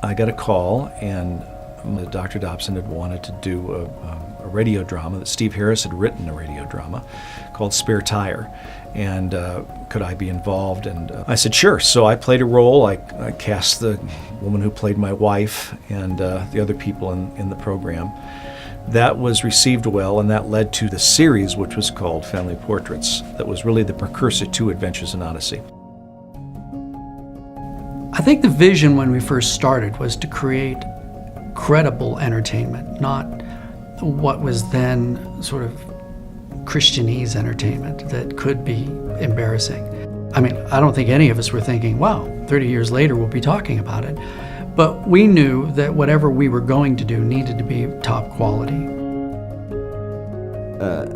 I got a call, and Dr. Dobson had wanted to do a radio drama that Steve Harris had written, a radio drama called Spare Tire, and could I be involved? And I said sure. So I played a role. I cast the woman who played my wife and the other people in the program. That was received well, and that led to the series, which was called Family Portraits. That was really the precursor to Adventures in Odyssey. I think the vision when we first started was to create credible entertainment, not what was then sort of Christianese entertainment that could be embarrassing. I mean, I don't think any of us were thinking, wow, 30 years later we'll be talking about it. But we knew that whatever we were going to do needed to be top quality.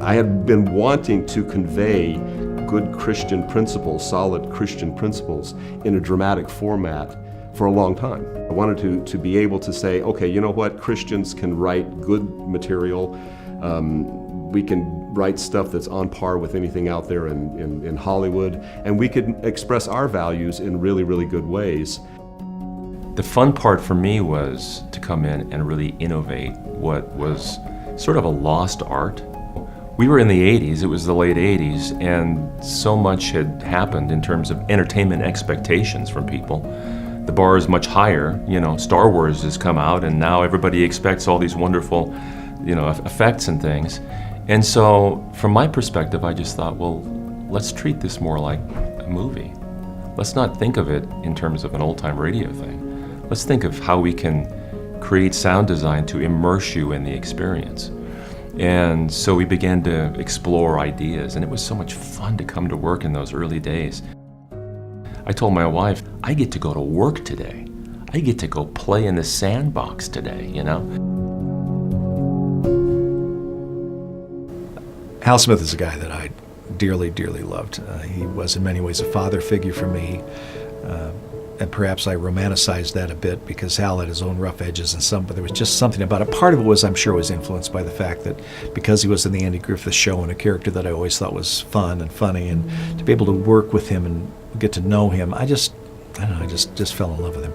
I had been wanting to convey good Christian principles, solid Christian principles in a dramatic format for a long time. I wanted to be able to say, okay, you know what, Christians can write good material. We can write stuff that's on par with anything out there in Hollywood, and we could express our values in really, really good ways. The fun part for me was to come in and really innovate what was sort of a lost art. We were in the 80s, it was the late 80s, and so much had happened in terms of entertainment expectations from people. The bar is much higher. You know, Star Wars has come out, and now everybody expects all these wonderful, effects and things. And so, from my perspective, I just thought, well, let's treat this more like a movie. Let's not think of it in terms of an old-time radio thing. Let's think of how we can create sound design to immerse you in the experience. And so we began to explore ideas, and it was so much fun to come to work in those early days. I told my wife, I get to go to work today. I get to go play in the sandbox today, you know? Hal Smith is a guy that I dearly, dearly loved. He was in many ways a father figure for me. And perhaps I romanticized that a bit because Hal had his own rough edges but there was just something about it. Part of it was, I'm sure, was influenced by the fact that because he was in the Andy Griffith Show and a character that I always thought was fun and funny, and to be able to work with him and get to know him, I just fell in love with him.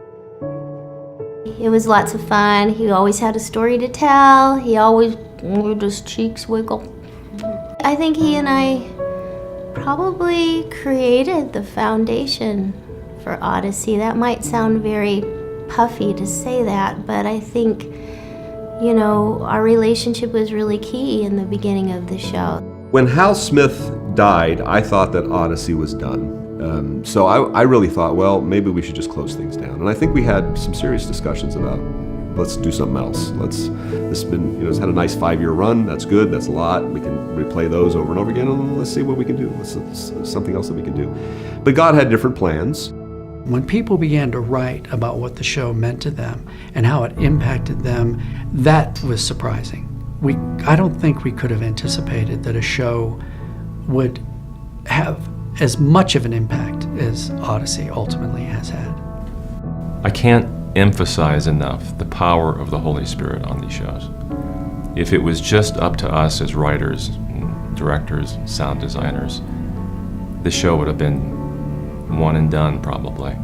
It was lots of fun. He always had a story to tell. He always made his cheeks wiggle. I think he and I probably created the foundation for Odyssey. That might sound very puffy to say that, but I think, our relationship was really key in the beginning of the show. When Hal Smith died, I thought that Odyssey was done. So I really thought, well, maybe we should just close things down. And I think we had some serious discussions about, let's do something else. This has been, it's had a nice 5-year run. That's good. That's a lot. We can replay those over and over again, and let's see what we can do. Something else that we can do. But God had different plans. When people began to write about what the show meant to them and how it impacted them, that was surprising. I don't think we could have anticipated that a show would have as much of an impact as Odyssey ultimately has had. I can't emphasize enough the power of the Holy Spirit on these shows. If it was just up to us as writers, directors, sound designers, the show would have been one and done probably.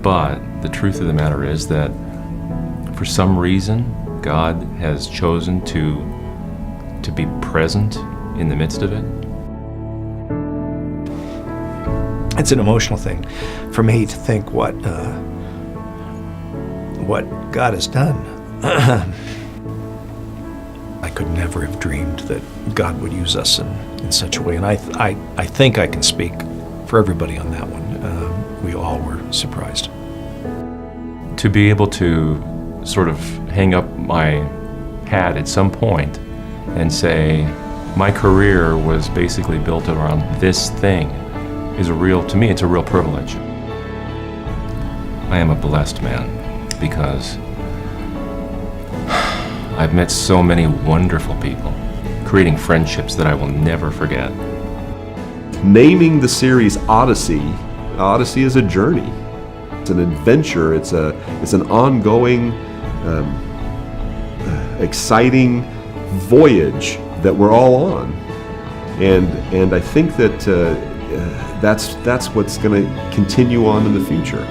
But the truth of the matter is that for some reason God has chosen to be present in the midst of it. It's an emotional thing for me to think what God has done. I could never have dreamed that God would use us in such a way, and I think I can speak for everybody on that one. We all were surprised. To be able to sort of hang up my hat at some point and say, my career was basically built around this thing to me, it's a real privilege. I am a blessed man because I've met so many wonderful people, creating friendships that I will never forget. Naming the series Odyssey is a journey. It's an adventure. It's an ongoing, exciting voyage that we're all on, and I think that that's what's going to continue on in the future.